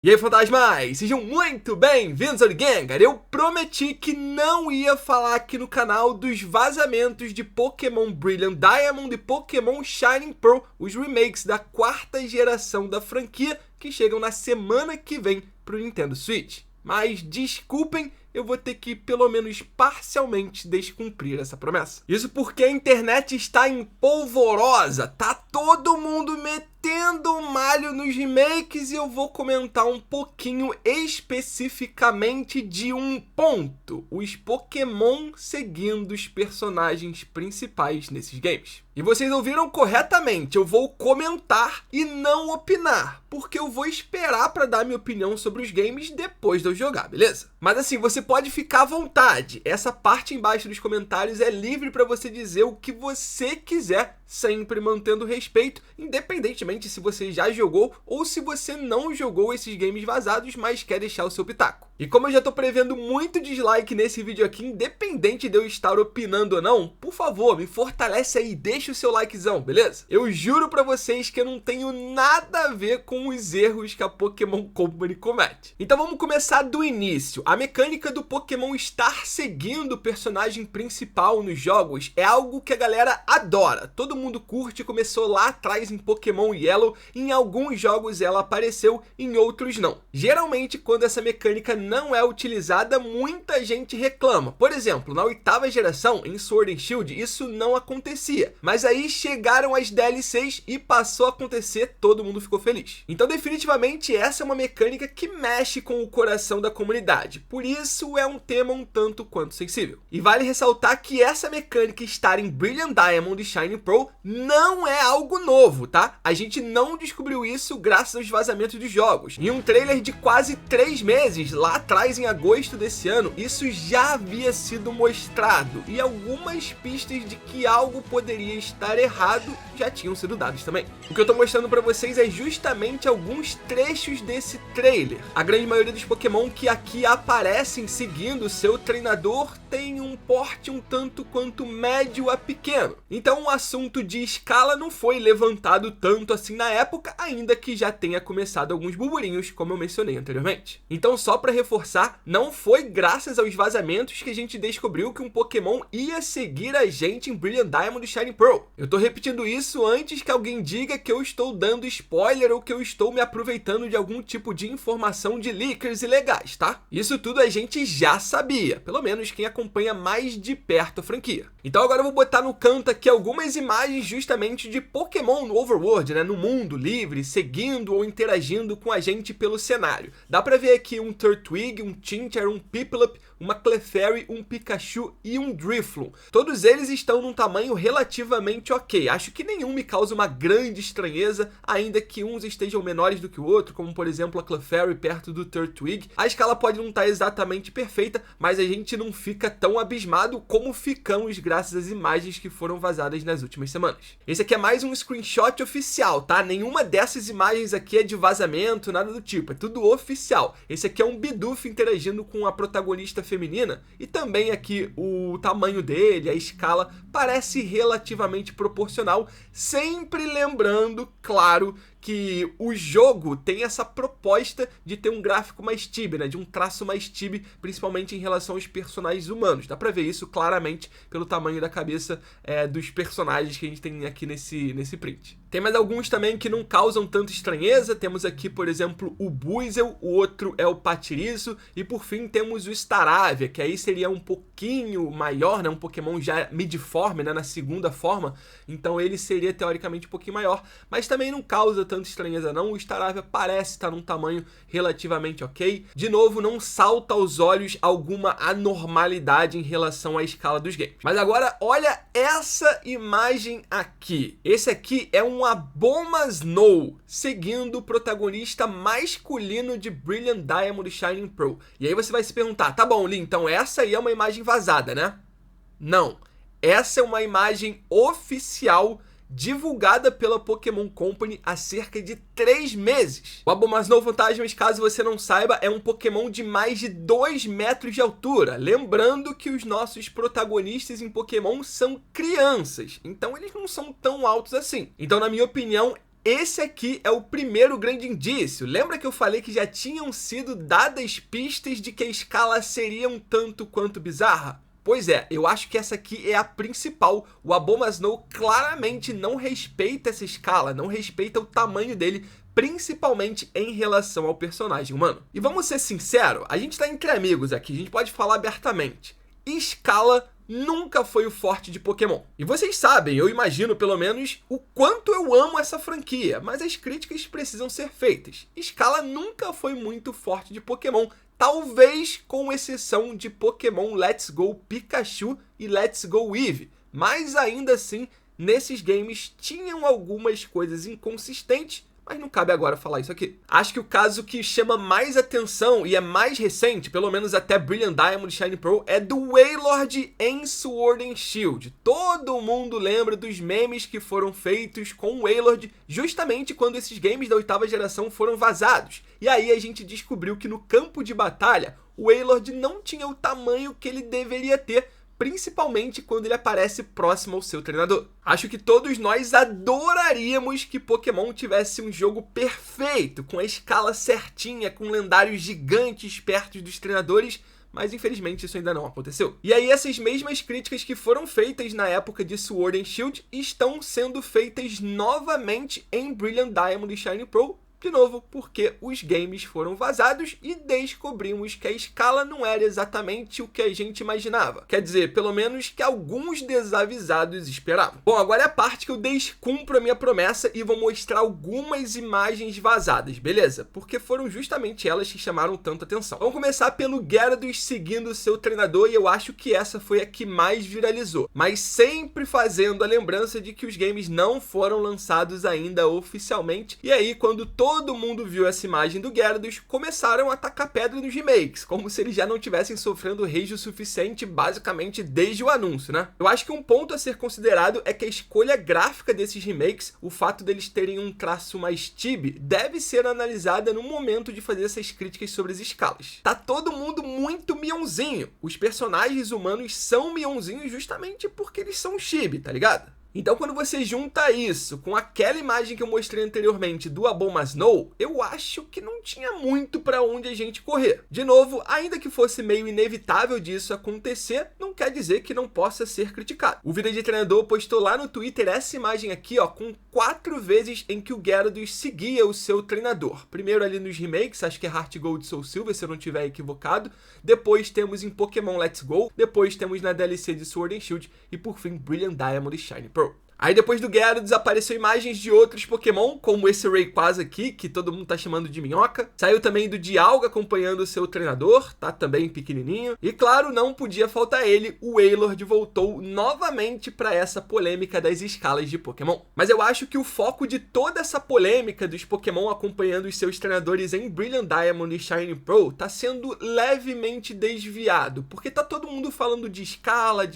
E aí, fantasmas, sejam muito bem-vindos ao Gengar. Eu prometi que não ia falar aqui no canal dos vazamentos de Pokémon Brilliant Diamond e Pokémon Shining Pearl, os remakes da quarta geração da franquia, que chegam na semana que vem pro Nintendo Switch. Mas desculpem, eu vou ter que pelo menos parcialmente descumprir essa promessa. Isso porque a internet está em polvorosa, tá todo mundo metendo malho nos remakes e eu vou comentar um pouquinho especificamente de um ponto: os Pokémon seguindo os personagens principais nesses games. E vocês ouviram corretamente, eu vou comentar e não opinar, porque eu vou esperar para dar minha opinião sobre os games depois de eu jogar, beleza? Mas assim, você pode ficar à vontade, essa parte embaixo dos comentários é livre para você dizer o que você quiser, sempre mantendo respeito, independentemente se você já jogou ou se você não jogou esses games vazados, mas quer deixar o seu pitaco. E como eu já tô prevendo muito dislike nesse vídeo aqui, independente de eu estar opinando ou não, por favor, me fortalece aí, deixa o seu likezão, beleza? Eu juro pra vocês que eu não tenho nada a ver com os erros que a Pokémon Company comete. Então vamos começar do início. A mecânica do Pokémon estar seguindo o personagem principal nos jogos é algo que a galera adora. Todo mundo curte, começou lá atrás em Pokémon Yellow, em alguns jogos ela apareceu, em outros não. Geralmente, quando essa mecânica não é utilizada, muita gente reclama. Por exemplo, na oitava geração, em Sword and Shield, isso não acontecia. Mas aí chegaram as DLCs e passou a acontecer, todo mundo ficou feliz. Então definitivamente essa é uma mecânica que mexe com o coração da comunidade. Por isso é um tema um tanto quanto sensível. E vale ressaltar que essa mecânica estar em Brilliant Diamond e Shining Pearl não é algo novo, tá? A gente não descobriu isso graças aos vazamentos dos jogos. Em um trailer de quase 3 meses, lá atrás em agosto desse ano, isso já havia sido mostrado e algumas pistas de que algo poderia estar errado já tinham sido dadas também. O que eu tô mostrando pra vocês é justamente alguns trechos desse trailer. A grande maioria dos Pokémon que aqui aparecem seguindo seu treinador tem um porte um tanto quanto médio a pequeno. Então o assunto de escala não foi levantado tanto assim na época, ainda que já tenha começado alguns burburinhos, como eu mencionei anteriormente. Então só pra reforçar, não foi graças aos vazamentos que a gente descobriu que um Pokémon ia seguir a gente em Brilliant Diamond e Shining Pearl. Eu tô repetindo isso antes que alguém diga que eu estou dando spoiler ou que eu estou me aproveitando de algum tipo de informação de leakers ilegais, tá? Isso tudo a gente já sabia, pelo menos quem acompanha mais de perto a franquia. Então agora eu vou botar no canto aqui algumas imagens justamente de Pokémon no Overworld, né, no mundo livre, seguindo ou interagindo com a gente pelo cenário. Dá pra ver aqui um Turtwig, um Chinchar, um Piplup, uma Clefairy, um Pikachu e um Drifloon. Todos eles estão num tamanho relativamente ok. Acho que nenhum me causa uma grande estranheza, ainda que uns estejam menores do que o outro, como por exemplo a Clefairy perto do Turtwig. A escala pode não estar exatamente perfeita, mas a gente não fica tão abismado como ficamos graças às imagens que foram vazadas nas últimas semanas. Esse aqui é mais um screenshot oficial, tá? Nenhuma dessas imagens aqui é de vazamento, nada do tipo, é tudo oficial. Esse aqui é um Bidoof interagindo com a protagonista feminina e também aqui o tamanho dele, a escala parece relativamente proporcional, sempre lembrando, claro, que o jogo tem essa proposta de ter um gráfico mais chibi, né? De um traço mais chibi, principalmente em relação aos personagens humanos. Dá pra ver isso claramente pelo tamanho da cabeça dos personagens que a gente tem aqui nesse print. Tem mais alguns também que não causam tanta estranheza. Temos aqui, por exemplo, o Buizel, o outro é o Patiriço e por fim temos o Staravia, que aí seria um pouquinho maior, né? Um Pokémon já midforme, né? Na segunda forma, então ele seria teoricamente um pouquinho maior, mas também não causa tanta estranheza não. O Staravia parece estar num tamanho relativamente ok. De novo, não salta aos olhos alguma anormalidade em relação à escala dos games. Mas agora, olha essa imagem aqui. Esse aqui é um Abomasnow seguindo o protagonista masculino de Brilliant Diamond e Shining Pearl. E aí você vai se perguntar, tá bom, Lee, então essa aí é uma imagem vazada, né? Não. Essa é uma imagem oficial divulgada pela Pokémon Company há cerca de 3 meses. O Abomasnow Fantasmas, caso você não saiba, é um Pokémon de mais de 2 metros de altura. Lembrando que os nossos protagonistas em Pokémon são crianças, então eles não são tão altos assim. Então, na minha opinião, esse aqui é o primeiro grande indício. Lembra que eu falei que já tinham sido dadas pistas de que a escala seria um tanto quanto bizarra? Pois é, eu acho que essa aqui é a principal. O Abomasnow claramente não respeita essa escala, não respeita o tamanho dele, principalmente em relação ao personagem humano. E vamos ser sinceros, a gente tá entre amigos aqui, a gente pode falar abertamente. Escala nunca foi o forte de Pokémon. E vocês sabem, eu imagino pelo menos, o quanto eu amo essa franquia, mas as críticas precisam ser feitas. Escala nunca foi muito forte de Pokémon, talvez com exceção de Pokémon Let's Go Pikachu e Let's Go Eevee, mas ainda assim, nesses games tinham algumas coisas inconsistentes, mas não cabe agora falar isso aqui. Acho que o caso que chama mais atenção e é mais recente, pelo menos até Brilliant Diamond e Shining Pearl, é do Wailord em Sword and Shield. Todo mundo lembra dos memes que foram feitos com o Wailord justamente quando esses games da 8ª geração foram vazados. E aí a gente descobriu que no campo de batalha, o Wailord não tinha o tamanho que ele deveria ter, principalmente quando ele aparece próximo ao seu treinador. Acho que todos nós adoraríamos que Pokémon tivesse um jogo perfeito, com a escala certinha, com lendários gigantes perto dos treinadores, mas infelizmente isso ainda não aconteceu. E aí essas mesmas críticas que foram feitas na época de Sword and Shield estão sendo feitas novamente em Brilliant Diamond e Shining Pearl, de novo, porque os games foram vazados e descobrimos que a escala não era exatamente o que a gente imaginava. Quer dizer, pelo menos que alguns desavisados esperavam. Bom, agora é a parte que eu descumpro a minha promessa e vou mostrar algumas imagens vazadas, beleza? Porque foram justamente elas que chamaram tanta atenção. Vamos começar pelo Gyarados seguindo seu treinador e eu acho que essa foi a que mais viralizou. Mas sempre fazendo a lembrança de que os games não foram lançados ainda oficialmente. E aí, quando todo mundo viu essa imagem do Gyarados, começaram a tacar pedra nos remakes, como se eles já não tivessem sofrendo rage o suficiente basicamente desde o anúncio, né? Eu acho que um ponto a ser considerado é que a escolha gráfica desses remakes, o fato deles terem um traço mais chibi, deve ser analisada no momento de fazer essas críticas sobre as escalas. Tá todo mundo muito mionzinho. Os personagens humanos são mionzinhos justamente porque eles são chibi, tá ligado? Então, quando você junta isso com aquela imagem que eu mostrei anteriormente do Abomasnow, eu acho que não tinha muito para onde a gente correr. De novo, ainda que fosse meio inevitável disso acontecer, não quer dizer que não possa ser criticado. O Vida de Treinador postou lá no Twitter essa imagem aqui, ó, com 4 vezes em que o Gyarados seguia o seu treinador. Primeiro ali nos remakes, acho que é Heart Gold e Soul Silver, se eu não estiver equivocado. Depois temos em Pokémon Let's Go. Depois temos na DLC de Sword and Shield. E por fim, Brilliant Diamond e Shining Pearl. Aí depois do Gyarados apareceu imagens de outros Pokémon, como esse Rayquaza aqui, que todo mundo tá chamando de minhoca. Saiu também do Dialga acompanhando o seu treinador, tá também pequenininho. E claro, não podia faltar ele, o Wailord voltou novamente para essa polêmica das escalas de Pokémon. Mas eu acho que o foco de toda essa polêmica dos Pokémon acompanhando os seus treinadores em Brilliant Diamond e Shining Pearl tá sendo levemente desviado, porque tá todo mundo falando de escala,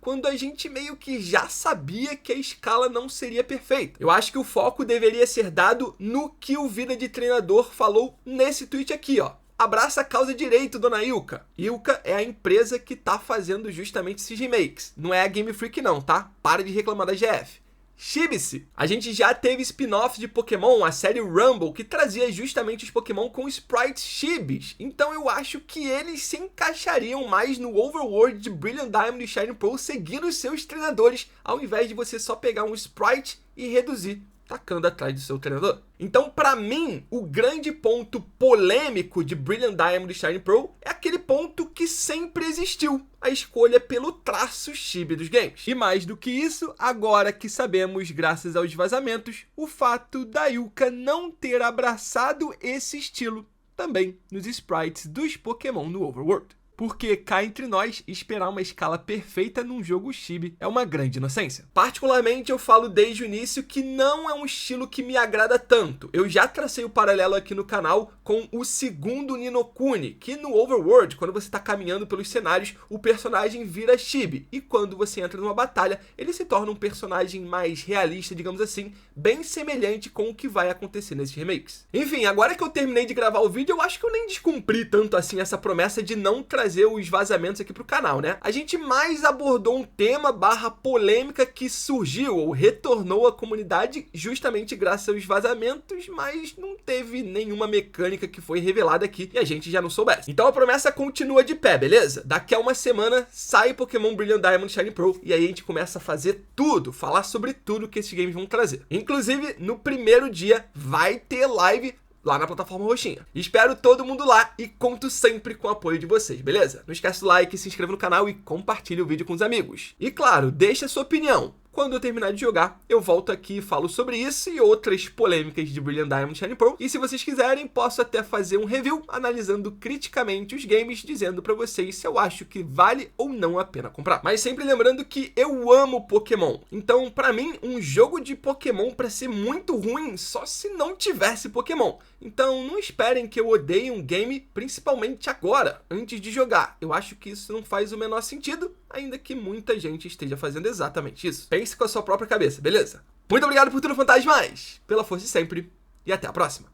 quando a gente meio que já sabia que a escala não seria perfeita. Eu acho que o foco deveria ser dado no que o Vida de Treinador falou nesse tweet aqui, ó. Abraça a causa direito, dona Ilka. Ilka é a empresa que tá fazendo justamente esses remakes. Não é a Game Freak não, tá? Para de reclamar da GF. Chibi-se! A gente já teve spin-offs de Pokémon, a série Rumble, que trazia justamente os Pokémon com sprites chibis. Então eu acho que eles se encaixariam mais no overworld de Brilliant Diamond e Shining Pearl seguindo os seus treinadores, ao invés de você só pegar um sprite e reduzir, tacando atrás do seu treinador. Então, pra mim, o grande ponto polêmico de Brilliant Diamond e Shining Pearl é aquele ponto que sempre existiu, a escolha pelo traço chibi dos games. E mais do que isso, agora que sabemos, graças aos vazamentos, o fato da Ilka não ter abraçado esse estilo também nos sprites dos Pokémon no Overworld. Porque, cá entre nós, esperar uma escala perfeita num jogo chibi é uma grande inocência. Particularmente, eu falo desde o início que não é um estilo que me agrada tanto. Eu já tracei o paralelo aqui no canal com o segundo Ni no Kuni, que no Overworld, quando você está caminhando pelos cenários, o personagem vira chibi. E quando você entra numa batalha, ele se torna um personagem mais realista, digamos assim, bem semelhante com o que vai acontecer nesses remakes. Enfim, agora que eu terminei de gravar o vídeo, eu acho que eu nem descumpri tanto assim essa promessa de não trazer trazer os vazamentos aqui pro canal, né? A gente mais abordou um tema barra polêmica que surgiu ou retornou à comunidade justamente graças aos vazamentos, mas não teve nenhuma mecânica que foi revelada aqui e a gente já não soubesse. Então a promessa continua de pé, beleza? Daqui a uma semana sai Pokémon Brilliant Diamond Shining Pearl e aí a gente começa a fazer tudo, falar sobre tudo que esses games vão trazer. Inclusive, no primeiro dia vai ter live lá na plataforma roxinha. Espero todo mundo lá e conto sempre com o apoio de vocês, beleza? Não esquece do like, se inscreva no canal e compartilhe o vídeo com os amigos. E claro, deixa a sua opinião. Quando eu terminar de jogar, eu volto aqui e falo sobre isso e outras polêmicas de Brilliant Diamond Shining Pearl. E se vocês quiserem, posso até fazer um review analisando criticamente os games, dizendo pra vocês se eu acho que vale ou não a pena comprar. Mas sempre lembrando que eu amo Pokémon. Então, pra mim, um jogo de Pokémon pra ser muito ruim só se não tivesse Pokémon. Então, não esperem que eu odeie um game, principalmente agora, antes de jogar. Eu acho que isso não faz o menor sentido, ainda que muita gente esteja fazendo exatamente isso. Pense com a sua própria cabeça, beleza? Muito obrigado por tudo, fantasmas, pela força de sempre, e até a próxima.